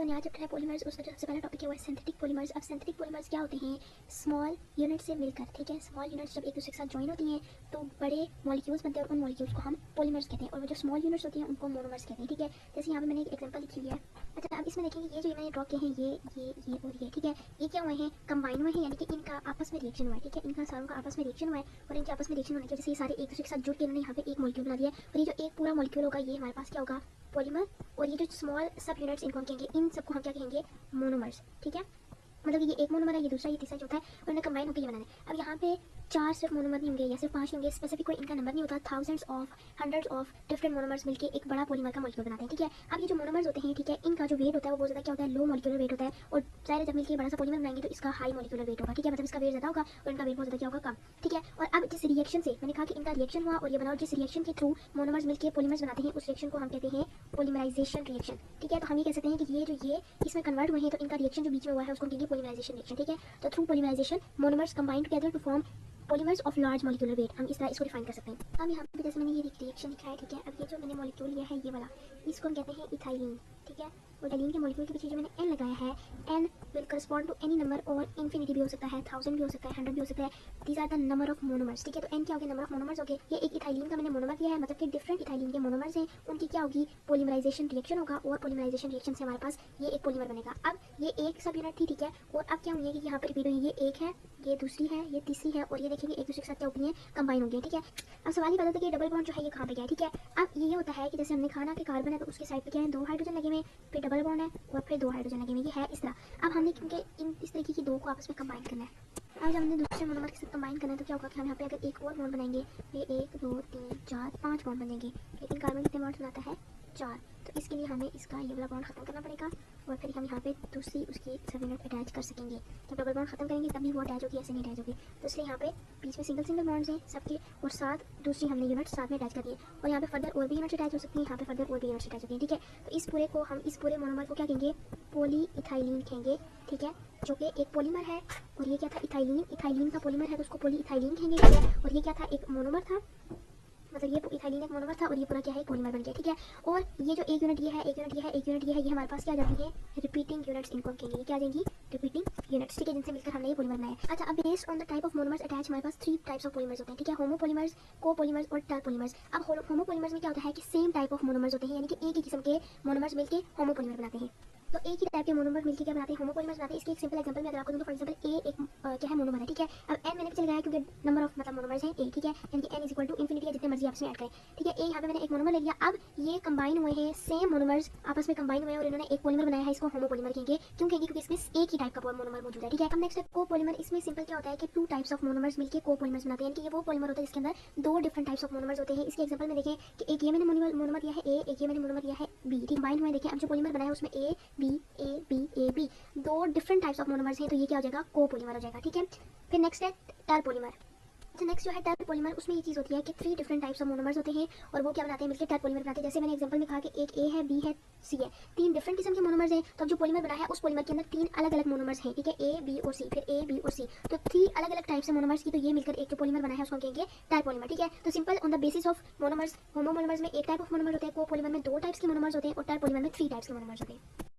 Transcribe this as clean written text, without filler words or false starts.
जो नया चैप्टर है पॉलीमर्स, उसका जो सबसे पहला टॉपिक है वो है सिंथेटिक पॉलीमर्स। अब सिंथेटिक पॉलीमर्स क्या होते हैं? स्मॉल यूनिट से मिलकर, ठीक है, स्मॉल यूनिट्स जब एक दूसरे के साथ ज्वाइन होती हैं तो बड़े मॉलिक्यूल्स बनते हैं और उन मॉलिक्यूल्स को हम पॉलीमर्स कहते हैं, और वो जो स्मॉल यूनिट्स होती हैं उनको मोनोमर्स कहते हैं, ठीक है। जैसे यहाँ पे मैंने एक एग्जांपल लिखी हुई है। अच्छा, अब इसमें देखेंगे ये जो मैंने ड्रॉ किए हैं ये और ये, ठीक है, ये क्या हुए हैं? कंबाइन हुए हैं, यानी कि इनका आपस में रिएक्शन हुआ है, ठीक है, इनका सारों का आपस में रिएक्शन हुआ है, और इनके आपस में रिएक्शन होने की वजह से ये सारे एक दूसरे के साथ जुड़ के इन्होंने यहाँ पे एक मॉलिक्यूल बना दिया है। और ये जो एक पूरा मॉलिक्यूल होगा ये हमारे पास क्या होगा? पॉलीमर। और ये जो स्मॉल सब यूनिट्स इनको हम कहेंगे, इन सबको हम क्या कहेंगे? मोनोमर्स, ठीक है। मतलब ये एक मोनोमर है, ये दूसरा, ये तीसरा, चौथा है, और इन्हें कंबाइन होकर ये बनाना है। अब यहाँ पे 4 सिर्फ मोनोमर नहीं होंगे या सिर्फ 5 होंगे, स्पेसिफिक कोई इनका नंबर नहीं होता, thousands of hundreds of different monomers मिलके एक बड़ा पॉलीमर का मॉलिक्यूल बनाते हैं, ठीक है। अब ये जो मोनोमर्स होते हैं, ठीक है, इनका जो वेट होता है वो बहुत ज़्यादा क्या होता है? लो मॉलिक्यूलर वेट होता है, और सारे जब मिलकर बड़ा सा पॉलीमर बनाएंगे तो इसका हाई मॉलिक्यूलर वेट होगा, ठीक है, मतलब इसका वेट ज़्यादा होगा और इनका वेट बहुत ज़्यादा क्या होगा? कम, ठीक है। और अब जिस रिएक्शन से मैंने कहा कि इनका रिएक्शन हुआ और ये बना, और जिस रिएक्शन के थ्रू मोनोमर्स मिलकर पॉलीमर्स बनाते हैं उस रिएक्शन को हम कहते हैं पॉलीमराइजेशन रिएक्शन, ठीक है। तो हम ये कह सकते हैं कि ये इसमें कन्वर्ट हुए हैं तो इनका रिएक्शन जो बीच में हुआ है उसको कहेंगे पॉलीमराइजेशन रिएक्शन, ठीक है। तो through polymerisation monomers combine together to form polymers of large molecular weight, हम इस तरह इसको डिफाइन कर सकते हैं। अब यहाँ पे जैसे मैंने ये रिएक्शन लिखा है, ठीक है। अब ये जो मैंने मॉलिक्यूल लिया है ये वाला, इसको हम कहते हैं इथाइलिन, ठीक है। और इथाइलिन के मॉलिक्यूल के पीछे जो मैंने एन लगाया है, N will correspond to any number, और इन्फिनिटी भी हो सकता है, 1000 भी हो सकता है, 100 भी हो सकता है। These are the number of monomers, ठीक है। तो एन क्या हो गया? नंबर ऑफ मोनोमर्स हो गए। ये एक इथाइलिन का मैंने मोनोमर दिया है, मतलब कि डिफरेंट इथाइलिन के मोनोमर्स हैं, उनकी क्या होगी? पॉलीमराइजेशन रिएक्शन होगा, और पॉलीमराइजेशन रिएक्शन से हमारे पास ये एक पॉलीमर बनेगा। अब ये एक सब यूनिट थी, ठीक है। और अब क्या हुई है कि यहाँ पर रिपीट हुई, ये एक है, ये दूसरी है, ये तीसरी है, और ये देखेंगे एक दूसरे के साथ क्या होती है? कंबाइन हो गई, ठीक है। अब सवाल ये बता था कि डबल बॉन्ड जो है ये कहाँ पे गया है, ठीक है। अब ये होता है कि जैसे हमने खाना के कार्बन है तो उसके साइड पे क्या है? 2 हाइड्रोजन लगे हुए, फिर डबल बॉन्ड है और फिर 2 हाइड्रोजन लगे हुए, ये है इस तरह। अब हमने क्योंकि इन इस तरीके की दो को आपस में कंबाइन करना है, अब जब हमने दूसरे मोनोमर के साथ कंबाइन करना है तो क्या होगा कि हम यहाँ पे अगर एक और बॉन्ड बनाएंगे, ये 1 2 3 4 5 बॉन्ड बनेंगे, लेकिन कार्बन कितने बॉन्ड बनाता है? 4। तो इसके लिए हमें इसका ये वाला बॉन्ड खत्म करना पड़ेगा, और फिर हम यहाँ पे दूसरी उसकी सब यूनिट अटैच कर सकेंगे। जब डबल बॉन्ड खत्म करेंगे तभी वो अटैच होगी, ऐसे नहीं अटैच होगी। तो इसलिए यहाँ पे बीच में सिंगल बॉन्ड्स हैं सबके, और साथ दूसरी हमने यूनिट साथ में अटैच कर दिए, और यहाँ पे फर्दर और भी यूनिट अटैच हो सकती है, यहाँ पे फर्दर और भी यूनिट अटैच होती है, ठीक है। तो इस पूरे को हम इस पूरे मोनोमर को क्या कहेंगे? पॉली इथाइलिन कहेंगे, ठीक है, जो कि एक पॉलीमर है। और ये क्या था? इथाइलिन। इथाइलिन का पॉलीमर है तो उसको पॉली इथाइलिन कहेंगे, ठीक है। और ये क्या था? एक मोनोमर था, मतलब ये इथाइलिन एक मोनोमर था, और ये पूरा क्या है? एक पॉलीमर बन गया, ठीक है। और ये जो एक यूनिट ये है, एक यूनिट ये है, एक यूनिट ये है, ये हमारे पास क्या आ जाती है? रिपीटिंग यूनिट्स इनको हम कहेंगे, ये क्या आ जाएंगी? रिपीटिंग यूनिट्स, ठीक है, जिनसे मिलकर हमने ये पॉलीमर बनाया है। अच्छा, अब based on the type of monomers attach हमारे पास 3 टाइप्स ऑफ पॉलीमर्स होते हैं, ठीक है। होमोपॉलीमर्स, कोपॉलीमर्स और टर्पॉलीमर्स। अब होमोपॉलीमर्स में क्या होता है कि सेम टाइप ऑफ मोनोमर्स होते हैं, यानी कि एक ही किस्म के मोनोमर्स मिलकर होमोपॉलीमर बनाते हैं। तो एक ही टाइप के मोनोमर मिलकर क्या बनाते हैं? होमोपॉलीमर्स बनाते हैं। इसके एक सिंपल एग्जांपल मैं अगर आपको दूं तो फॉर एग्जांपल ए एक क्या है? मोनोमर है, ठीक है। अब एन मैंने पीछे लगाया क्योंकि नंबर ऑफ मतलब मोनोमर्स हैं ए, ठीक है, यानी कि N is equal to infinity है, जितने मर्जी आपस में ऐड करें, ठीक है। ए यहाँ पे मैंने एक मोनोमर ले लिया। अब ये कंबाइन हुए हैं, सेम मोनोमर्स आपस में कंबाइन हुए हैं और इन्होंने एक पॉलीमर बनाया है, इसको होमोपॉलीमर कहेंगे। क्यों कहेंगे? क्योंकि इसमें एक ही टाइप का मोनोमर मौजूद है, ठीक है। अब नेक्स्ट है कोपॉलीमर। इसमें सिंपल क्या होता है कि 2 टाइप्स ऑफ मोनोमर्स मिलकर कोपॉलीमर्स बनाते हैं, यानी कि ये वो पॉलीमर होता है जिसके अंदर 2 डिफरेंट टाइप्स ऑफ मोनोमर्स होते हैं। इसके एग्जांपल में देखें कि एक ये मैंने मोनोमर दिया है ए, एक ये मैंने मोनोमर दिया है बी, कंबाइन हुए। देखें अब जो पॉलीमर बना है उसमें A B A B A B 2 different types of monomers हैं, तो ये क्या हो जाएगा? कोपॉलीमर हो जाएगा, ठीक है। फिर नेक्स्ट है टर्पॉलीमर। तो नेक्स्ट जो है टर्पॉलीमर, उसमें ये चीज़ होती है कि 3 डिफरेंट टाइप्स ऑफ मोनोमर्स होते हैं, और वो क्या बनाते हैं? मिलकर टर्पॉलीमर बनाते हैं। जैसे मैंने एग्जांपल में कहा कि एक ए है, बी है, सी है, 3 डिफरेंट किस्म के मोनोमर्स हैं। तो अब जो पॉलीमर बना है उस पॉलीमर के अंदर 3 अलग अलग मोनोमर्स हैं, ठीक है, ए बी और सी, फिर ए बी और सी, तो 3 अलग अलग टाइप से मोनोमर्स की, तो ये मिलकर एक जो पॉलीमर बना है उसको कहेंगे टर्पॉलीमर, ठीक है। तो simple on the basis of monomers, homopolymers में एक टाइप ऑफ मोनोमर होते हैं, कोपॉलीमर में 2 टाइप्स के मोनोमर्स होते हैं, और टर्पॉलीमर में 3 टाइप्स के मोनोमर्स होते हैं।